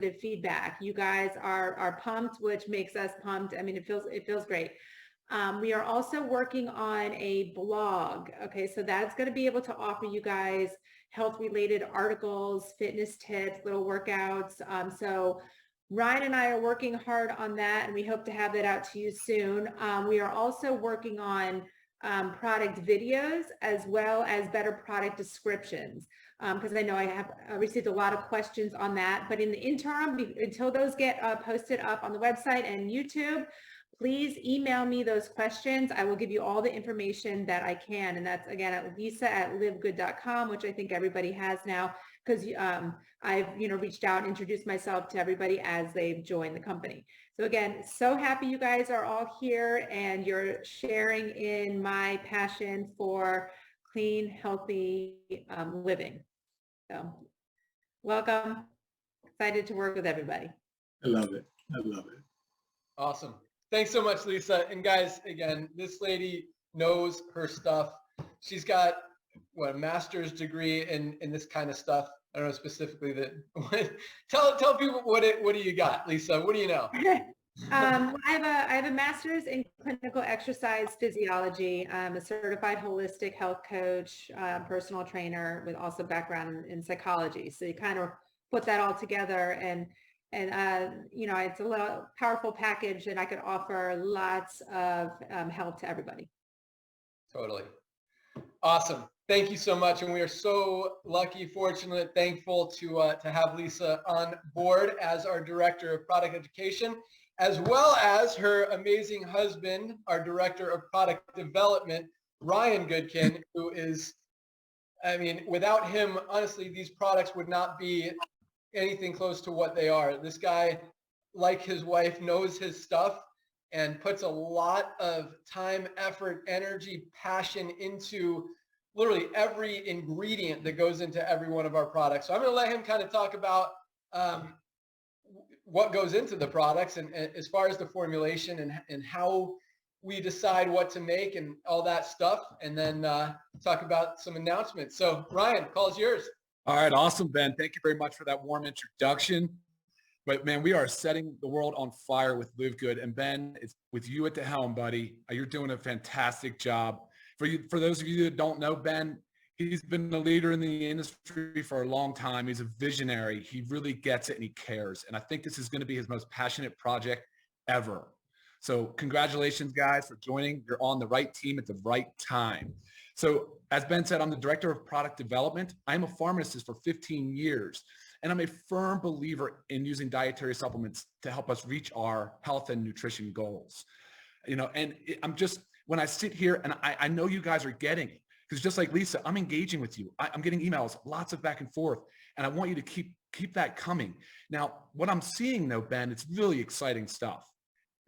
feedback. You guys are pumped, which makes us pumped. I mean, it feels great. We are also working on a blog. Okay, so that's going to be able to offer you guys health-related articles, fitness tips, little workouts. So Ryan and I are working hard on that, and we hope to have that out to you soon. We are also working on product videos as well as better product descriptions, because I know I have received a lot of questions on that. But in the interim, until those get posted up on the website and YouTube, please email me those questions. I will give you all the information that I can. And that's, again, at lisa@livegood.com, which I think everybody has now, because I've reached out and introduced myself to everybody as they've joined the company. So again, so happy you guys are all here and you're sharing in my passion for clean, healthy living. So welcome. Excited to work with everybody. I love it. I love it. Awesome. Thanks so much, Lisa. And guys, again, this lady knows her stuff. She's got a master's degree in this kind of stuff. I don't know specifically that. Tell people what do you got, Lisa? What do you know? I have a master's in clinical exercise physiology. I'm a certified holistic health coach, personal trainer with also background in psychology. So you kind of put that all together, and it's a little powerful package that I could offer lots of help to everybody. Totally. Awesome. Thank you so much. And we are so lucky, fortunate, thankful to have Lisa on board as our Director of Product Education, as well as her amazing husband, our Director of Product Development, Ryan Goodkin, who is, I mean, without him, honestly, these products would not be anything close to what they are. This guy, like his wife, knows his stuff and puts a lot of time, effort, energy, passion into literally every ingredient that goes into every one of our products. So I'm going to let him kind of talk about what goes into the products and as far as the formulation and how we decide what to make and all that stuff, and then talk about some announcements. So Ryan, call is yours. All right. Awesome, Ben. Thank you very much for that warm introduction. But man, we are setting the world on fire with Live Good. And Ben, it's with you at the helm, buddy. You're doing a fantastic job. For those of you that don't know Ben, he's been a leader in the industry for a long time. He's a visionary. He really gets it and he cares. And I think this is going to be his most passionate project ever. So congratulations, guys, for joining. You're on the right team at the right time. So as Ben said, I'm the Director of Product Development. I'm a pharmacist for 15 years, and I'm a firm believer in using dietary supplements to help us reach our health and nutrition goals. And when I sit here and I know you guys are getting it, because just like Lisa, I'm engaging with you. I'm getting emails, lots of back and forth, and I want you to keep that coming. Now, what I'm seeing though, Ben, it's really exciting stuff.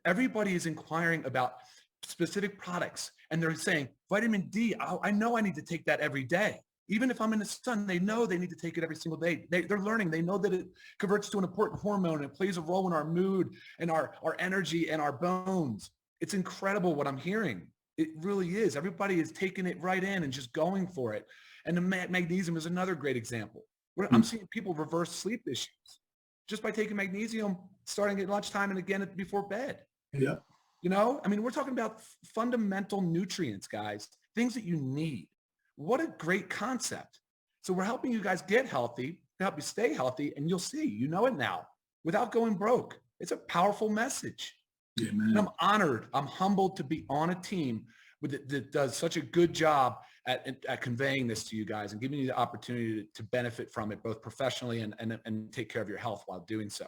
Everybody is inquiring about specific products, and they're saying, vitamin D, I know I need to take that every day. Even if I'm in the sun, they know they need to take it every single day. They're learning. They know that it converts to an important hormone and it plays a role in our mood and our energy and our bones. It's incredible what I'm hearing. It really is. Everybody is taking it right in and just going for it. And the magnesium is another great example. I'm seeing people reverse sleep issues just by taking magnesium starting at lunchtime and again before bed. Yeah. We're talking about fundamental nutrients, guys, things that you need. What a great concept. So we're helping you guys get healthy, to help you stay healthy, and you'll see, you know it now, without going broke. It's a powerful message. Yeah, man. And I'm honored, I'm humbled to be on a team that does such a good job at conveying this to you guys and giving you the opportunity to benefit from it, both professionally and take care of your health while doing so.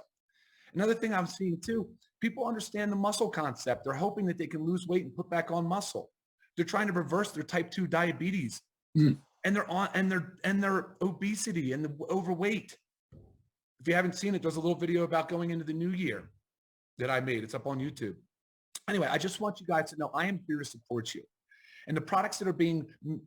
Another thing I'm seeing too, people understand the muscle concept. They're hoping that they can lose weight and put back on muscle. They're trying to reverse their type 2 diabetes and their obesity and the overweight. If you haven't seen it, there's a little video about going into the new year that I made. It's up on YouTube. Anyway, I just want you guys to know I am here to support you. And the products that are being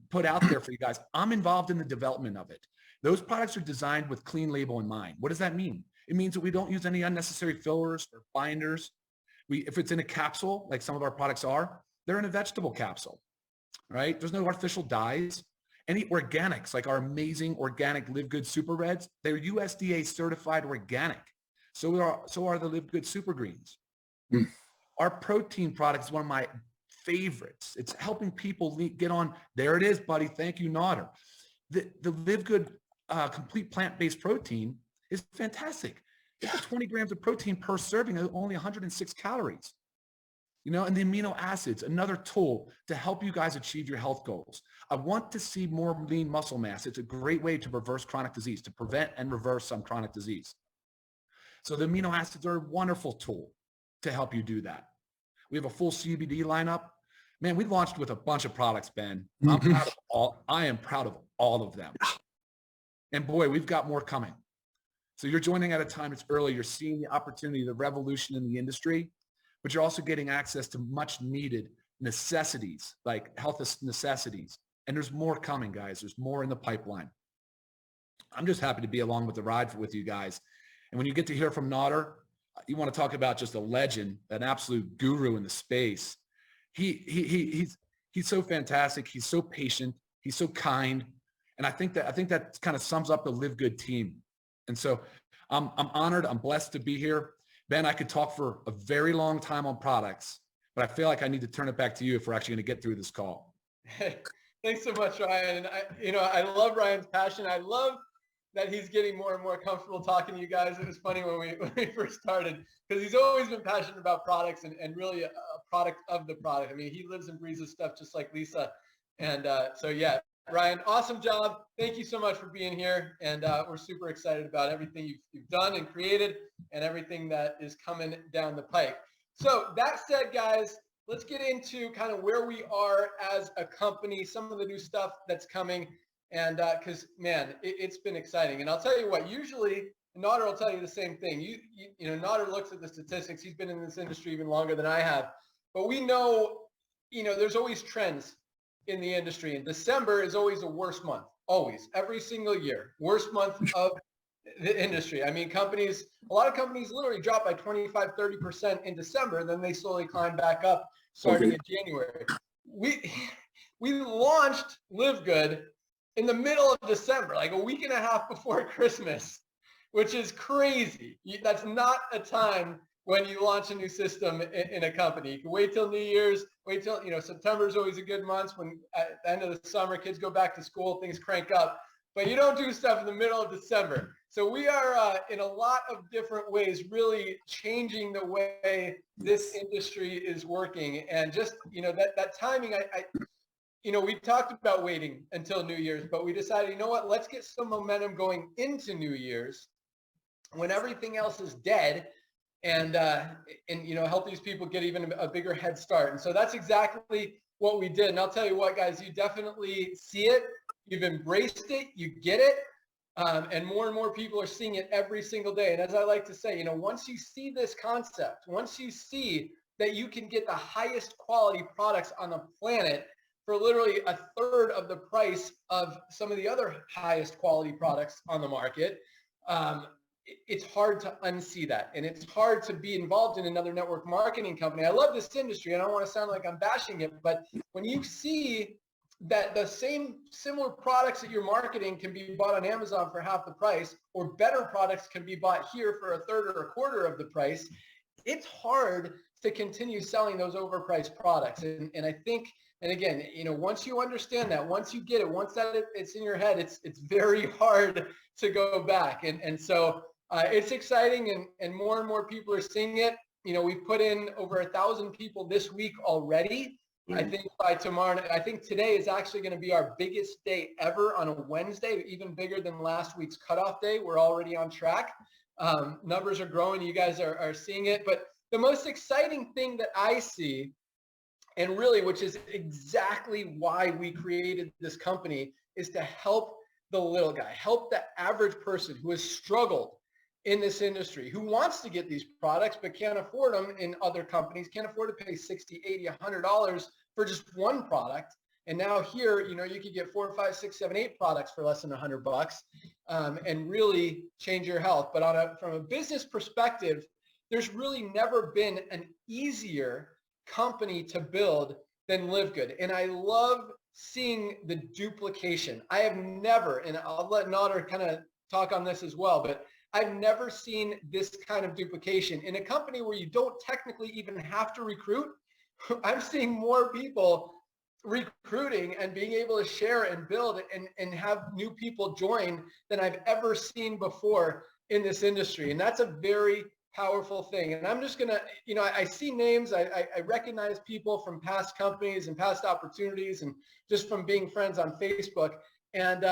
put out there for you guys, I'm involved in the development of it. Those products are designed with clean label in mind. What does that mean? It means that we don't use any unnecessary fillers or binders. If it's in a capsule, like some of our products are, they're in a vegetable capsule, right? There's no artificial dyes. Any organics, like our amazing organic Live Good Super Reds, they're USDA certified organic. So are the Live Good Super Greens. Mm. Our protein product is one of my favorites. It's helping people get on. There it is, buddy. Thank you, Nodder. The Live Good complete plant-based protein is fantastic. It's 20 grams of protein per serving, only 106 calories. You know, and the amino acids, another tool to help you guys achieve your health goals. I want to see more lean muscle mass. It's a great way to reverse chronic disease, to prevent and reverse some chronic disease. So the amino acids are a wonderful tool to help you do that. We have a full CBD lineup. Man, we launched with a bunch of products, Ben. I am proud of all of them. And boy, we've got more coming. So you're joining at a time it's early. You're seeing the opportunity, the revolution in the industry, but you're also getting access to much needed necessities, like health necessities. And there's more coming, guys. There's more in the pipeline. I'm just happy to be along with the ride with you guys. And when you get to hear from Nodder, you want to talk about just a legend, an absolute guru in the space. He's so fantastic. He's so patient. He's so kind. And I think that kind of sums up the Live Good team. And so I'm honored. I'm blessed to be here. Ben, I could talk for a very long time on products, but I feel like I need to turn it back to you if we're actually going to get through this call. Hey, thanks so much, Ryan. I love Ryan's passion. I love that he's getting more and more comfortable talking to you guys. It was funny when we first started, because he's always been passionate about products and really a product of the product. I mean, he lives and breathes this stuff just like Lisa. And so, yeah, Ryan, awesome job. Thank you so much for being here. And we're super excited about everything you've done and created and everything that is coming down the pike. So that said, guys, let's get into kind of where we are as a company, some of the new stuff that's coming. And because, man, it's been exciting. And I'll tell you what, usually Nodder will tell you the same thing. You know, Nodder looks at the statistics. He's been in this industry even longer than I have. But we know, there's always trends in the industry. And December is always the worst month, always, every single year. Worst month of the industry. I mean, a lot of companies literally drop by 25, 30% in December. Then they slowly climb back up starting in January. We launched Live Good in the middle of December, like a week and a half before Christmas, which is crazy. That's not a time when you launch a new system in a company. You can wait till New Year's, wait till, September is always a good month when at the end of the summer, kids go back to school, things crank up, but you don't do stuff in the middle of December. So we are in a lot of different ways really changing the way this industry is working. And just, that timing, we talked about waiting until New Year's, but we decided, you know what, let's get some momentum going into New Year's when everything else is dead and help these people get even a bigger head start. And so that's exactly what we did. And I'll tell you what, guys, you definitely see it. You've embraced it. You get it. And more people are seeing it every single day. And as I like to say, once you see this concept, once you see that you can get the highest quality products on the planet for literally a third of the price of some of the other highest quality products on the market, it's hard to unsee that. And it's hard to be involved in another network marketing company. I love this industry. I don't want to sound like I'm bashing it, but when you see that the similar products that you're marketing can be bought on Amazon for half the price, or better products can be bought here for a third or a quarter of the price, it's hard to continue selling those overpriced products. And I think, and again, once you understand that, once you get it, once that it's in your head, it's very hard to go back. And so it's exciting, and more people are seeing it. We've put in over 1,000 people this week already. I think by tomorrow, I think today is actually going to be our biggest day ever on a Wednesday, even bigger than last week's cutoff day. We're already on track. Numbers are growing. You guys are seeing it. But the most exciting thing that I see, and really, which is exactly why we created this company, is to help the little guy, help the average person who has struggled in this industry, who wants to get these products but can't afford them in other companies, can't afford to pay $60, $80, $100 for just one product. And now here, you could get 4, 5, 6, 7, 8 products for less than $100 and really change your health. But from a business perspective, there's really never been an easier company to build than Live Good. And I love seeing the duplication. I have never, and I'll let Nodder kind of talk on this as well, but I've never seen this kind of duplication. In a company where you don't technically even have to recruit, I'm seeing more people recruiting and being able to share and build and have new people join than I've ever seen before in this industry. And that's a very powerful thing. And I'm just going to, I see names, I recognize people from past companies and past opportunities and just from being friends on Facebook. And,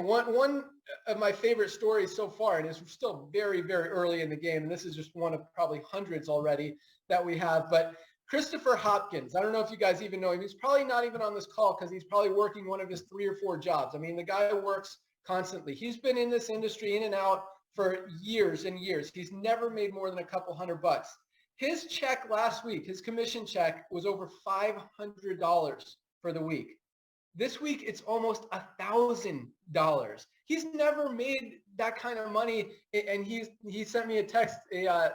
one of my favorite stories so far, and it's still very, very early in the game, and this is just one of probably hundreds already that we have, but Christopher Hopkins, I don't know if you guys even know him. He's probably not even on this call because he's probably working one of his 3 or 4 jobs. I mean, the guy works constantly. He's been in this industry in and out for years and years. He's never made more than a couple $100. His check last week, his commission check, was over $500 for the week. This week, it's almost $1,000. He's never made that kind of money, and he sent me a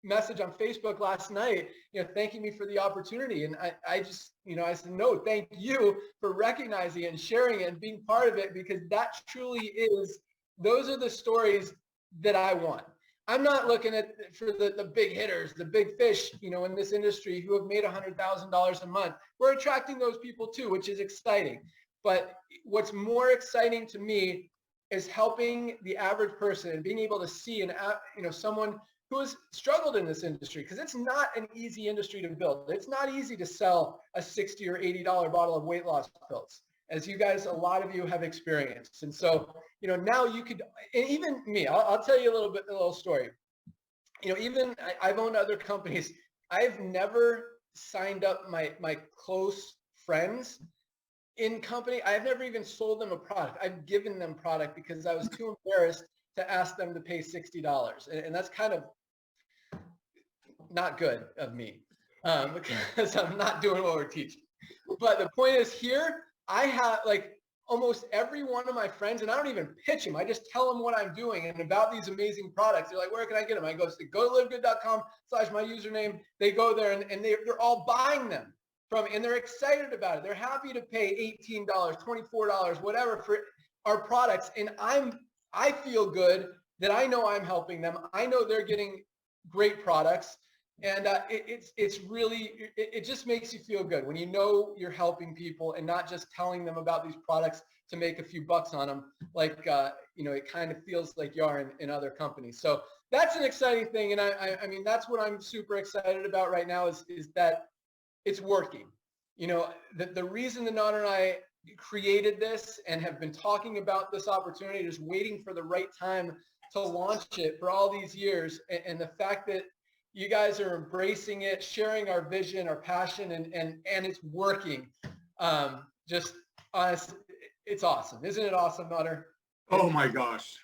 message on Facebook last night, thanking me for the opportunity. And I just, I said, no, thank you for recognizing it and sharing it and being part of it, because that truly is, those are the stories that I want. I'm not looking for the big hitters, the big fish, in this industry who have made $100,000 a month. We're attracting those people too, which is exciting. But what's more exciting to me is helping the average person and being able to see someone who has struggled in this industry, because it's not an easy industry to build. It's not easy to sell a $60 or $80 bottle of weight loss pills, as you guys, a lot of you have experienced. And so, now you could, and even me, I'll tell you a little story. I've owned other companies. I've never signed up my close friends in company. I've never even sold them a product. I've given them product because I was too embarrassed to ask them to pay $60. And that's kind of not good of me, because I'm not doing what we're teaching. But the point is, here, I have almost every one of my friends, and I don't even pitch them. I just tell them what I'm doing and about these amazing products. They're like, where can I get them? I go to livegood.com/my username. They go there and they're all buying them and they're excited about it. They're happy to pay $18, $24, whatever for our products. And I feel good that I know I'm helping them. I know they're getting great products. And it's really, it just makes you feel good when you're helping people and not just telling them about these products to make a few bucks on them, it kind of feels like you are in other companies. So that's an exciting thing. And I mean, that's what I'm super excited about right now is that it's working. The reason that Nader and I created this and have been talking about this opportunity, just waiting for the right time to launch it for all these years, and the fact that you guys are embracing it, sharing our vision, our passion, and it's working. Just honest, it's awesome. Isn't it awesome, Nader? Oh my gosh.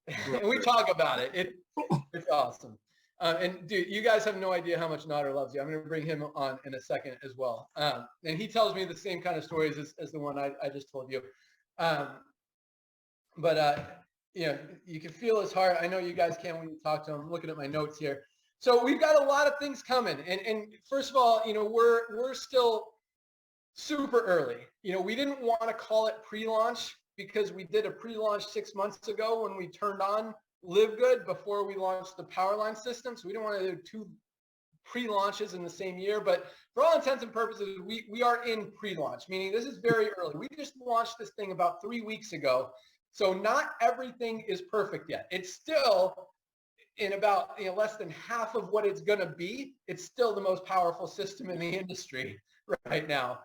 And we talk about it. It's awesome. And dude, you guys have no idea how much Nader loves you. I'm going to bring him on in a second as well. And he tells me the same kind of stories as the one I just told you. You can feel his heart. I know you guys can when you talk to him. I'm looking at my notes here. So we've got a lot of things coming. And first of all, we're still super early. We didn't want to call it pre-launch because we did a pre-launch 6 months ago when we turned on LiveGood before we launched the Powerline system. So we didn't want to do 2 pre-launches in the same year. But for all intents and purposes, we are in pre-launch, meaning this is very early. We just launched this thing about 3 weeks ago. So not everything is perfect yet. It's still in about less than half of what it's going to be. It's still the most powerful system in the industry right now.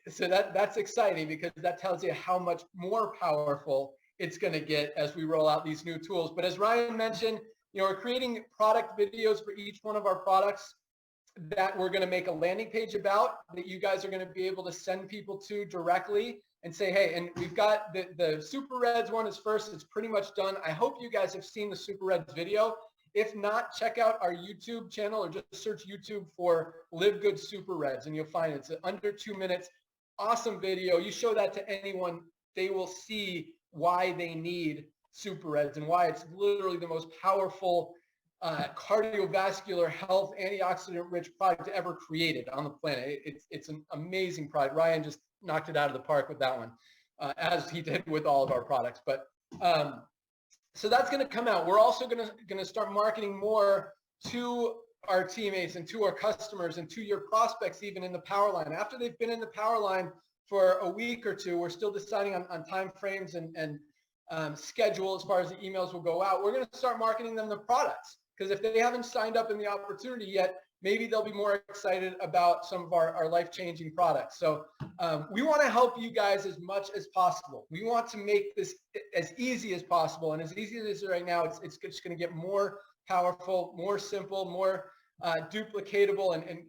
So that's exciting because that tells you how much more powerful it's going to get as we roll out these new tools. But as Ryan mentioned, we're creating product videos for each one of our products that we're going to make a landing page about that you guys are going to be able to send people to directly and say, hey, and we've got the Super Reds one is first. It's pretty much done. I hope you guys have seen the Super Reds video. If not, check out our YouTube channel or just search YouTube for LiveGood Super Reds and you'll find it. It's under 2 minutes. Awesome video. You show that to anyone, they will see why they need Super Reds and why it's literally the most powerful cardiovascular health, antioxidant-rich product ever created on the planet. It's an amazing product. Ryan just knocked it out of the park with that one, as he did with all of our products. But So that's going to come out. We're also going to start marketing more to our teammates and to our customers and to your prospects, even in the power line. After they've been in the power line for a week or two, we're still deciding on time frames and schedule as far as the emails will go out. We're going to start marketing them the products, because if they haven't signed up in the opportunity yet, maybe they'll be more excited about some of our life-changing products. So we want to help you guys as much as possible. We want to make this as easy as possible. And as easy as it is right now, it's just going to get more powerful, more simple, more duplicatable, and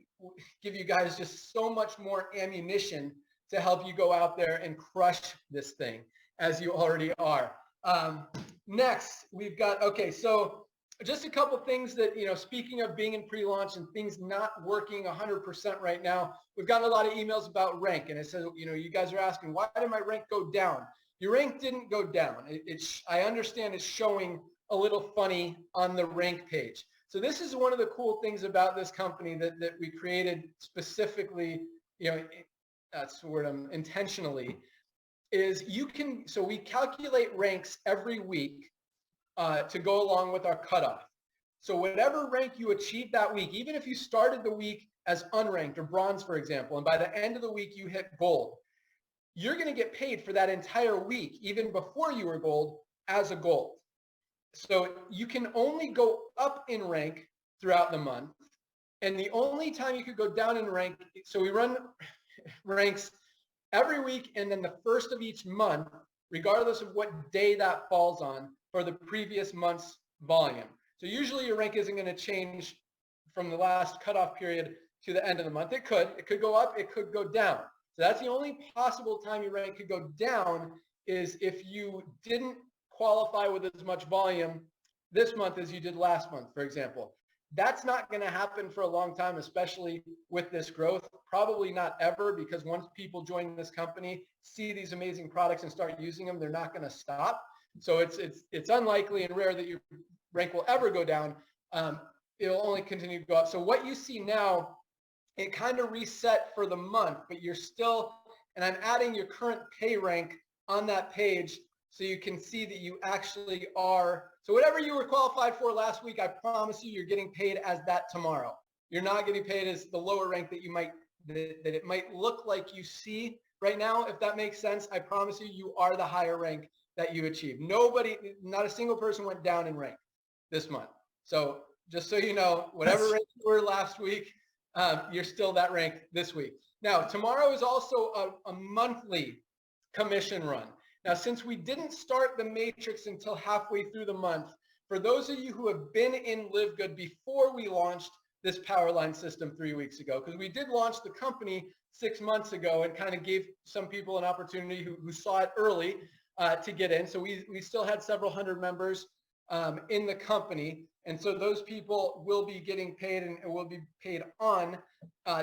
give you guys just so much more ammunition to help you go out there and crush this thing, as you already are. Next, we've got, okay, so just a couple things that, speaking of being in pre-launch and things not working 100% right now, we've gotten a lot of emails about rank. And it says, you guys are asking, why did my rank go down? Your rank didn't go down. I understand it's showing a little funny on the rank page. So this is one of the cool things about this company that we created specifically, that's the word, intentionally, is so we calculate ranks every week to go along with our cutoff. So whatever rank you achieve that week, even if you started the week as unranked or bronze, for example, and by the end of the week you hit gold, you're going to get paid for that entire week, even before you were gold, as a gold. So you can only go up in rank throughout the month. And the only time you could go down in rank, so we run ranks every week and then the first of each month, regardless of what day that falls on, for the previous month's volume. So usually your rank isn't going to change from the last cutoff period to the end of the month. It could go up, it could go down. So that's the only possible time your rank could go down, is if you didn't qualify with as much volume this month as you did last month, for example. That's not going to happen for a long time, especially with this growth. Probably not ever, because once people join this company, see these amazing products and start using them, they're not going to stop. So it's unlikely and rare that your rank will ever go down. It'll only continue to go up. So what you see now, it kind of reset for the month, but you're still, and I'm adding your current pay rank on that page so you can see that you actually are. So whatever you were qualified for last week, I promise you're getting paid as that tomorrow. You're not getting paid as the lower rank that that it might look like you see right now, if that makes sense. I promise you are the higher rank that you achieved. Not a single person went down in rank this month. So just so you know, whatever rank you were last week, you're still that rank this week. Now, tomorrow is also a monthly commission run. Now, since we didn't start the matrix until halfway through the month, for those of you who have been in LiveGood before we launched this Powerline system 3 weeks ago, because we did launch the company 6 months ago and kind of gave some people an opportunity who saw it early to get in. So we still had several hundred members in the company. And so those people will be getting paid and will be paid on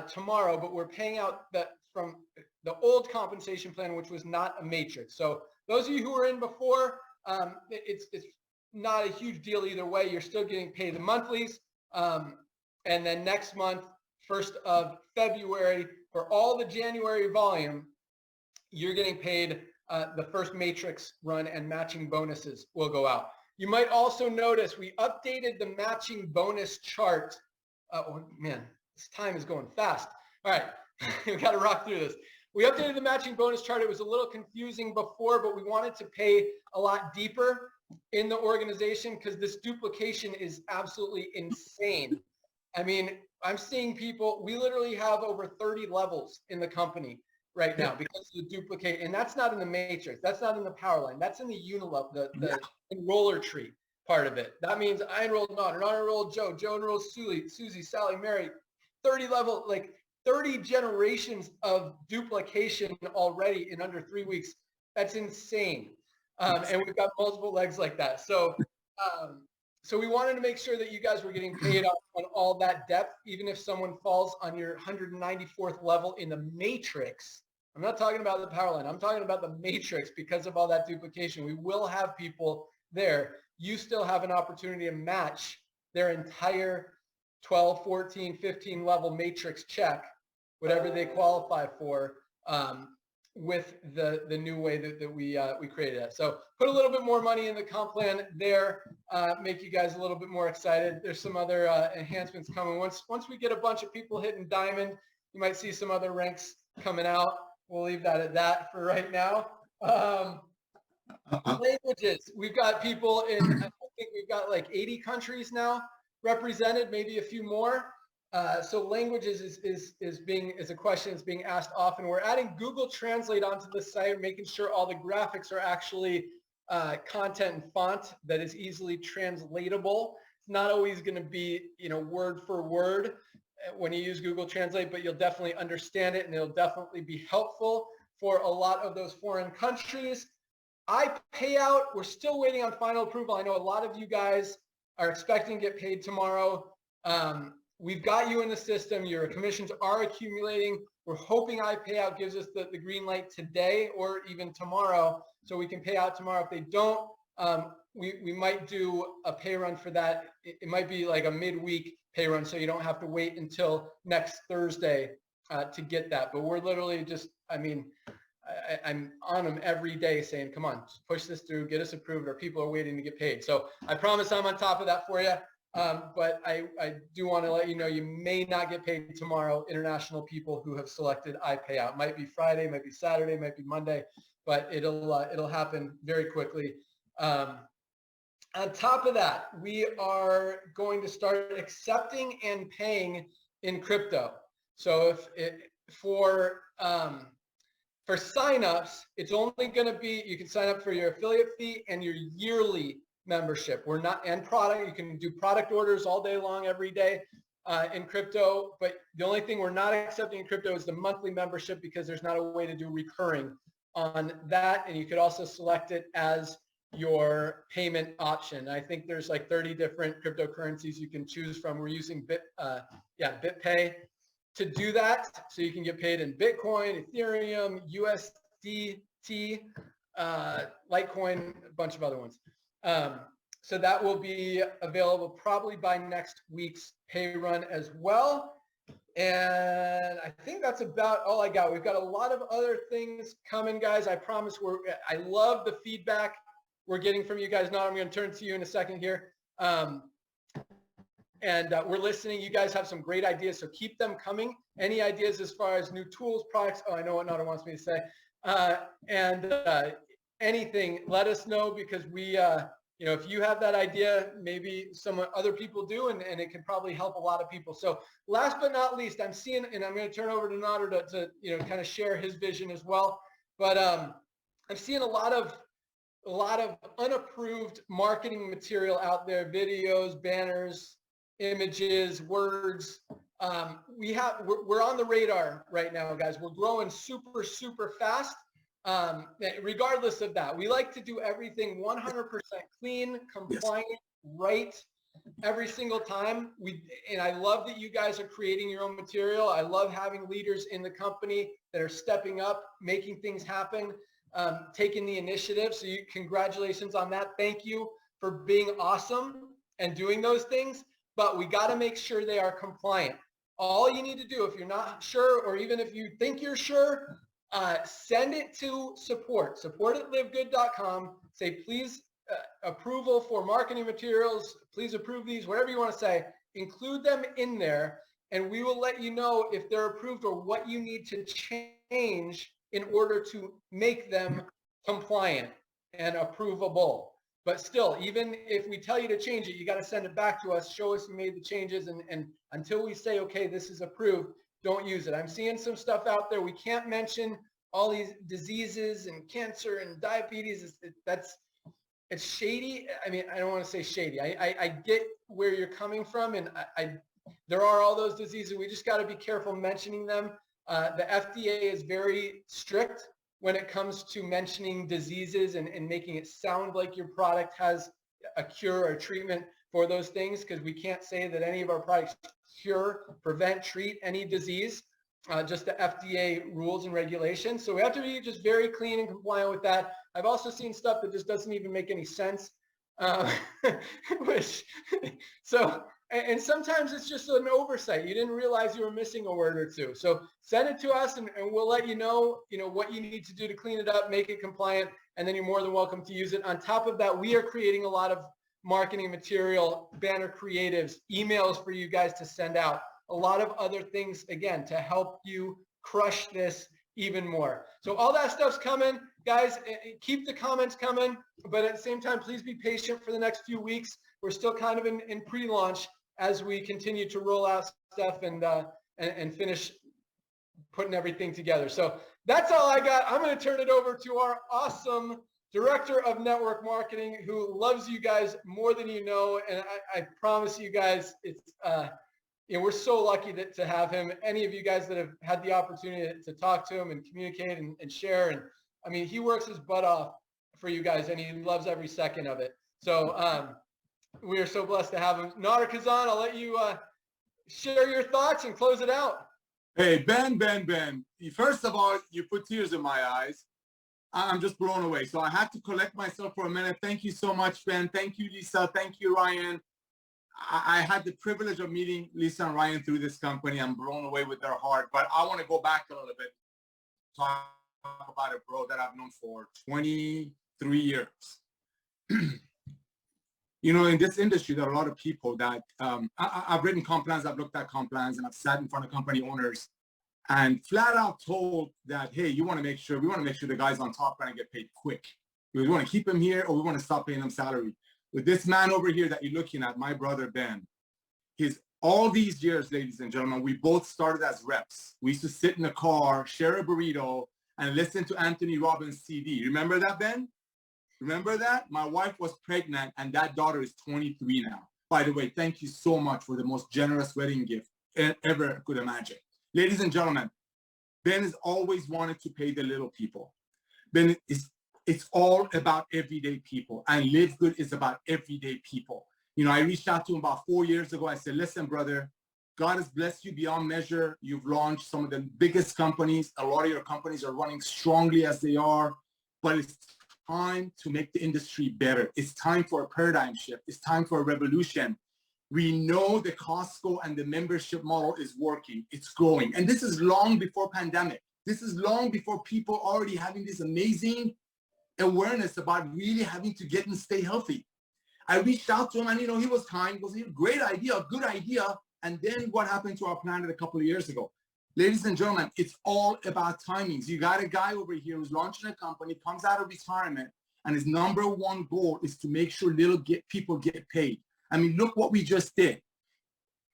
tomorrow, but we're paying out from the old compensation plan, which was not a matrix. So those of you who were in before, it's not a huge deal either way. You're still getting paid the monthlies. And then next month, 1st of February, for all the January volume, you're getting paid the first matrix run, and matching bonuses will go out. You might also notice we updated the matching bonus chart. Oh man, this time is going fast. All right, we got to rock through this. We updated the matching bonus chart. It was a little confusing before, but we wanted to pay a lot deeper in the organization because this duplication is absolutely insane. I mean, I'm seeing people, we literally have over 30 levels in the company right now because of the duplicate. And that's not in the matrix. That's not in the power line. That's in the unilevel, the enroller tree part of it. That means I enrolled Not enrolled Joe enrolled Susie, Sally, Mary, 30 level, like 30 generations of duplication already in under 3 weeks. That's insane. And we've got multiple legs like that. So we wanted to make sure that you guys were getting paid on all that depth, even if someone falls on your 194th level in the matrix. I'm not talking about the power line. I'm talking about the matrix because of all that duplication. We will have people there. You still have an opportunity to match their entire 12, 14, 15 level matrix check, whatever they qualify for, with the new way that we created it. So put a little bit more money in the comp plan there, make you guys a little bit more excited. There's some other enhancements coming. Once we get a bunch of people hitting diamond, you might see some other ranks coming out. We'll leave that at that for right now. Languages. We've got people in, I think we've got like 80 countries now represented, maybe a few more. So languages is a question that's being asked often. We're adding Google Translate onto the site, making sure all the graphics are actually content and font that is easily translatable. It's not always going to be, word for word when you use Google Translate, but you'll definitely understand it, and it'll definitely be helpful for a lot of those foreign countries. iPayout, we're still waiting on final approval. I know a lot of you guys are expecting to get paid tomorrow. We've got you in the system. Your commissions are accumulating. We're hoping iPayout gives us the green light today or even tomorrow, so we can pay out tomorrow. If they don't, we might do a pay run for that. It might be like a midweek pay run, so you don't have to wait until next Thursday to get that. But we're literally just, I'm on them every day saying, come on, just push this through, get us approved, or people are waiting to get paid. So I promise I'm on top of that for you. But I do want to let you know you may not get paid tomorrow, international people who have selected iPayout. Might be Friday, might be Saturday, might be Monday, but it'll happen very quickly. On top of that, we are going to start accepting and paying in crypto. So for signups, it's only going to be, you can sign up for your affiliate fee and your yearly membership. We're not, and product, you can do product orders all day long, every day in crypto. But the only thing we're not accepting in crypto is the monthly membership, because there's not a way to do recurring on that. And you could also select it as your payment option. I think there's like 30 different cryptocurrencies you can choose from. We're using BitPay to do that. So you can get paid in Bitcoin, Ethereum, USDT, Litecoin, a bunch of other ones. So that will be available probably by next week's pay run as well. And I think that's about all I got. We've got a lot of other things coming, guys. I promise I love the feedback we're getting from you guys. Now I'm going to turn to you in a second here. We're listening. You guys have some great ideas, so keep them coming. Any ideas as far as new tools, products? Oh, I know what Nada wants me to say. Anything, let us know, because we, if you have that idea, maybe some other people do, and it can probably help a lot of people. So last but not least, I'm seeing, and I'm going to turn over to Nada to kind of share his vision as well. But I'm seeing a lot of unapproved marketing material out there, videos, banners, images, words. We're on the radar right now, guys. We're growing super, super fast. Regardless of that, we like to do everything 100% clean, compliant, right every single time. And I love that you guys are creating your own material. I love having leaders in the company that are stepping up, making things happen, taking the initiative. So congratulations on that. Thank you for being awesome and doing those things. But we got to make sure they are compliant. All you need to do, if you're not sure, or even if you think you're sure, send it to support at livegood.com. Say, please, approval for marketing materials. Please approve these, whatever you want to say. Include them in there, and we will let you know if they're approved or what you need to change in order to make them compliant and approvable. But still, even if we tell you to change it, you got to send it back to us, show us you made the changes, and until we say, okay, this is approved, don't use it. I'm seeing some stuff out there. We can't mention all these diseases and cancer and diabetes. It's shady. I mean, I don't want to say shady. I get where you're coming from, and there are all those diseases. We just got to be careful mentioning them. The FDA is very strict when it comes to mentioning diseases and making it sound like your product has a cure or treatment for those things, because we can't say that any of our products cure, prevent, treat any disease, just the FDA rules and regulations. So we have to be just very clean and compliant with that. I've also seen stuff that just doesn't even make any sense. So And sometimes it's just an oversight. You didn't realize you were missing a word or two. So send it to us and we'll let you know, what you need to do to clean it up, make it compliant, and then you're more than welcome to use it. On top of that, we are creating a lot of marketing material, banner creatives, emails for you guys to send out, a lot of other things, again, to help you crush this even more. So all that stuff's coming. Guys, keep the comments coming, but at the same time, please be patient for the next few weeks. We're still kind of in pre-launch as we continue to roll out stuff and finish putting everything together. So that's all I got. I'm going to turn it over to our awesome Director of Network Marketing who loves you guys more than you know. And I promise you guys, it's we're so lucky to have him. Any of you guys that have had the opportunity to talk to him and communicate and share. And I mean, he works his butt off for you guys and he loves every second of it. So we are so blessed to have him. Nader Kazan, I'll let you share your thoughts and close it out. Hey, Ben. First of all, you put tears in my eyes. I'm just blown away. So I had to collect myself for a minute. Thank you so much, Ben. Thank you, Lisa. Thank you, Ryan. I had the privilege of meeting Lisa and Ryan through this company. I'm blown away with their heart. But I want to go back a little bit, talk about a bro that I've known for 23 years. In this industry, there are a lot of people that I've written comp plans, I've looked at comp plans, and I've sat in front of company owners and flat out told that, hey, we want to make sure the guys on top are going to get paid quick. We want to keep them here or we want to stop paying them salary. With this man over here that you're looking at, my brother, Ben, all these years, ladies and gentlemen, we both started as reps. We used to sit in a car, share a burrito, and listen to Anthony Robbins' CD. Remember that, Ben? Remember that? My wife was pregnant and that daughter is 23 now. By the way, thank you so much for the most generous wedding gift ever could imagine. Ladies and gentlemen, Ben has always wanted to pay the little people. Ben, it's all about everyday people, and LiveGood is about everyday people. I reached out to him about 4 years ago. I said, listen, brother, God has blessed you beyond measure. You've launched some of the biggest companies. A lot of your companies are running strongly as they are, but it's time to make the industry better. It's time for a paradigm shift. It's time for a revolution. We know the Costco and the membership model is working. It's growing. And this is long before pandemic. This is long before people already having this amazing awareness about really having to get and stay healthy. I reached out to him and, he was kind. He was a great idea, a good idea. And then what happened to our planet a couple of years ago? Ladies and gentlemen, it's all about timings. You got a guy over here who's launching a company, comes out of retirement, and his number one goal is to make sure people get paid. I mean, look what we just did.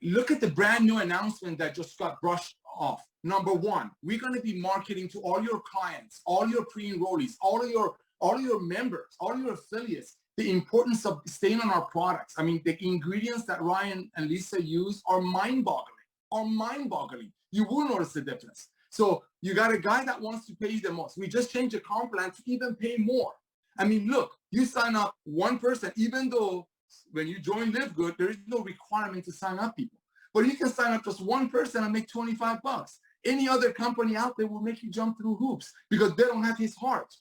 Look at the brand new announcement that just got brushed off. Number one, we're going to be marketing to all your clients, all your pre-enrollees, all of your members, all your affiliates, the importance of staying on our products. I mean, the ingredients that Ryan and Lisa use are mind-boggling. You will notice the difference. So you got a guy that wants to pay you the most. We just changed the comp plan to even pay more. I mean, look, you sign up one person, even though when you join LiveGood, there is no requirement to sign up people. But you can sign up just one person and make $25. Any other company out there will make you jump through hoops because they don't have his heart.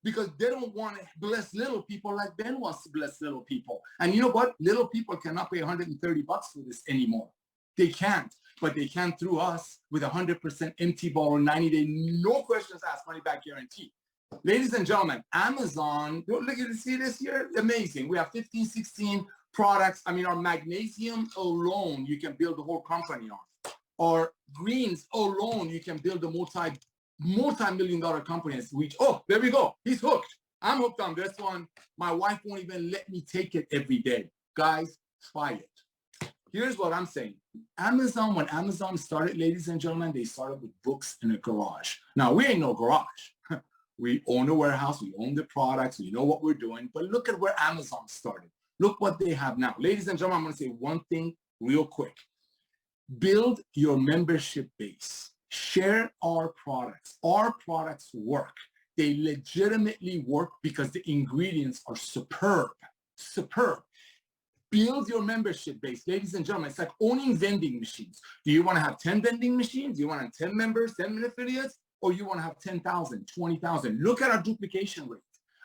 Because they don't want to bless little people like Ben wants to bless little people. And you know what? Little people cannot pay $130 for this anymore. They can't, but they can through us with 100% empty ball, 90-day, no questions asked, money back guarantee. Ladies and gentlemen, Amazon, look at this, see this here? Amazing. We have 15, 16 products. I mean, our magnesium alone, you can build a whole company on. Our greens alone, you can build a multi-million-dollar company. Oh, there we go. He's hooked. I'm hooked on this one. My wife won't even let me take it every day. Guys, try it. Here's what I'm saying. When Amazon started, ladies and gentlemen, they started with books in a garage. Now, we ain't no garage. We own a warehouse. We own the products. We know what we're doing. But look at where Amazon started. Look what they have now. Ladies and gentlemen, I'm going to say one thing real quick. Build your membership base. Share our products. Our products work. They legitimately work because the ingredients are superb. Superb. Build your membership base. Ladies and gentlemen, it's like owning vending machines. Do you want to have 10 vending machines? Do you want to have 10 members, 10 affiliates? Or you want to have 10,000, 20,000? Look at our duplication rate.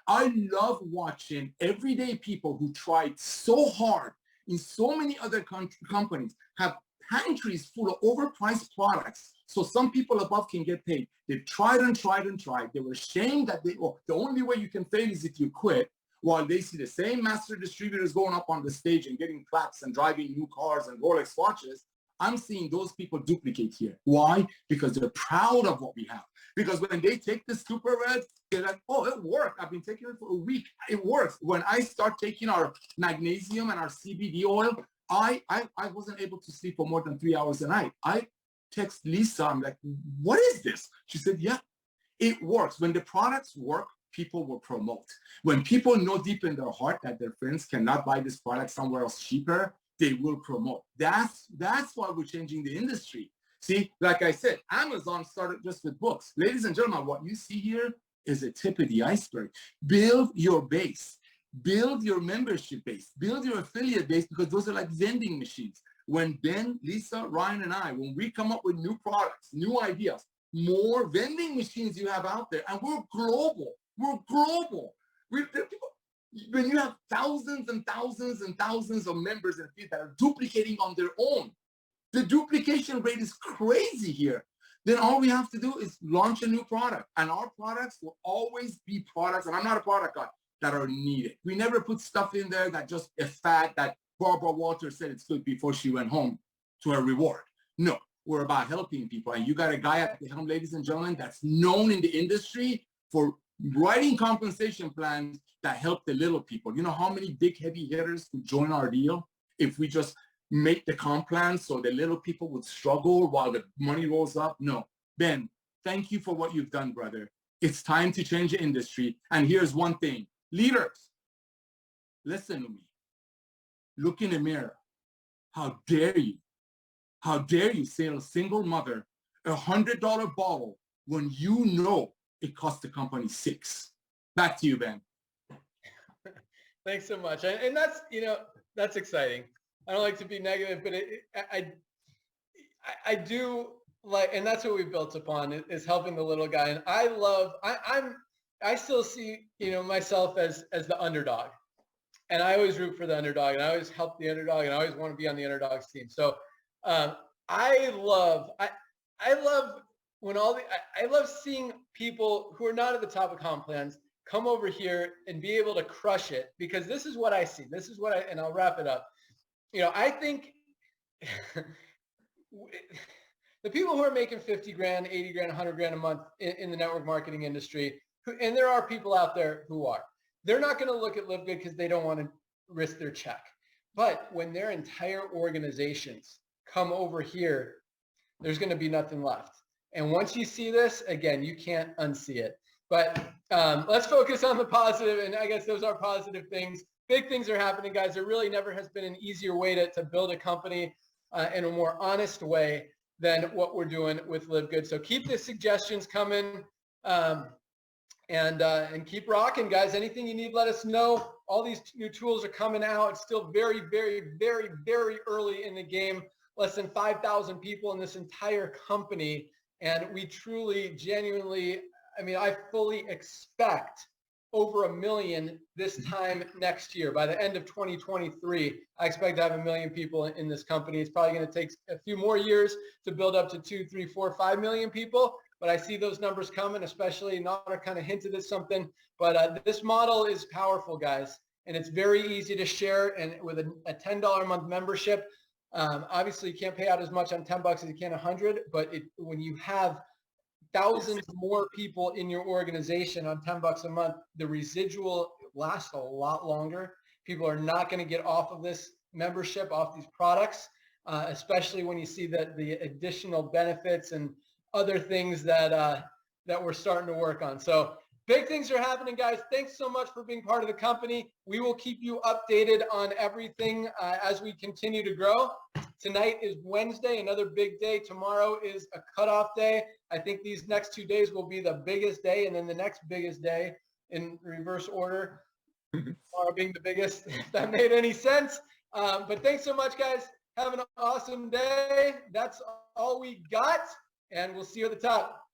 I love watching everyday people who tried so hard in so many other companies have pantries full of overpriced products so some people above can get paid. They've tried and tried and tried. They were ashamed that the only way you can fail is if you quit, while they see the same master distributors going up on the stage and getting claps and driving new cars and Rolex watches. I'm seeing those people duplicate here. Why? Because they're proud of what we have. Because when they take the Super Red, they're like, oh, it worked. I've been taking it for a week. It works. When I start taking our magnesium and our CBD oil, I wasn't able to sleep for more than 3 hours a night. I text Lisa, I'm like, what is this? She said, yeah, it works. When the products work, people will promote. When people know deep in their heart that their friends cannot buy this product somewhere else cheaper, they will promote. That's why we're changing the industry. See, like I said, Amazon started just with books. Ladies and gentlemen, what you see here is a tip of the iceberg. Build your base. Build your membership base. Build your affiliate base, because those are like vending machines. When Ben, Lisa, Ryan, and I, when we come up with new products, new ideas, more vending machines you have out there, and we're global. We're global. When you have thousands and thousands and thousands of members and people that are duplicating on their own, the duplication rate is crazy here. Then all we have to do is launch a new product. And our products will always be products, and I'm not a product guy, that are needed. We never put stuff in there that just a fad that Barbara Walters said it's good before she went home to her reward. No, we're about helping people. And you got a guy at the helm, ladies and gentlemen, that's known in the industry for writing compensation plans that help the little people. You know how many big heavy hitters would join our deal if we just make the comp plans so the little people would struggle while the money rolls up? No. Ben, thank you for what you've done, brother. It's time to change the industry. And here's one thing. Leaders, listen to me. Look in the mirror. How dare you? How dare you sell a single mother $100 bottle when you know it cost the company $6? Back to you, Ben. Thanks so much. And that's, that's exciting. I don't like to be negative, but I do like, and that's what we built upon, is helping the little guy. And I still see, myself as the underdog, and I always root for the underdog, and I always help the underdog, and I always want to be on the underdog's team. So I love seeing people who are not at the top of comp plans come over here and be able to crush it, because this is what I see. This is and I'll wrap it up. I think the people who are making 50 grand, 80 grand, 100 grand a month in the network marketing industry, and there are people out there who are, they're not going to look at LiveGood because they don't want to risk their check. But when their entire organizations come over here, there's going to be nothing left. And once you see this, again, you can't unsee it. But let's focus on the positive, and I guess those are positive things. Big things are happening, guys. There really never has been an easier way to build a company in a more honest way than what we're doing with LiveGood. So keep the suggestions coming, and keep rocking, guys. Anything you need, let us know. All these new tools are coming out. It's still very, very, very, very early in the game. Less than 5,000 people in this entire company. And we truly, genuinely, I fully expect over 1 million this time next year. By the end of 2023, I expect to have 1 million people in this company. It's probably going to take a few more years to build up to 2, 3, 4, 5 million people. But I see those numbers coming, especially Nara kind of hinted at something. But this model is powerful, guys. And it's very easy to share. And with a $10 a month membership, obviously you can't pay out as much on $10 as you can 100. But when you have thousands more people in your organization on $10 a month, the residual lasts a lot longer. People are not going to get off of this membership, off these products, especially when you see that the additional benefits and other things that we're starting to work on. So big things are happening, guys. Thanks so much for being part of the company. We will keep you updated on everything as we continue to grow. Tonight is Wednesday, another big day. Tomorrow is a cutoff day. I think these next 2 days will be the biggest day, and then the next biggest day in reverse order. Tomorrow being the biggest, if that made any sense. But thanks so much, guys. Have an awesome day. That's all we got, and we'll see you at the top.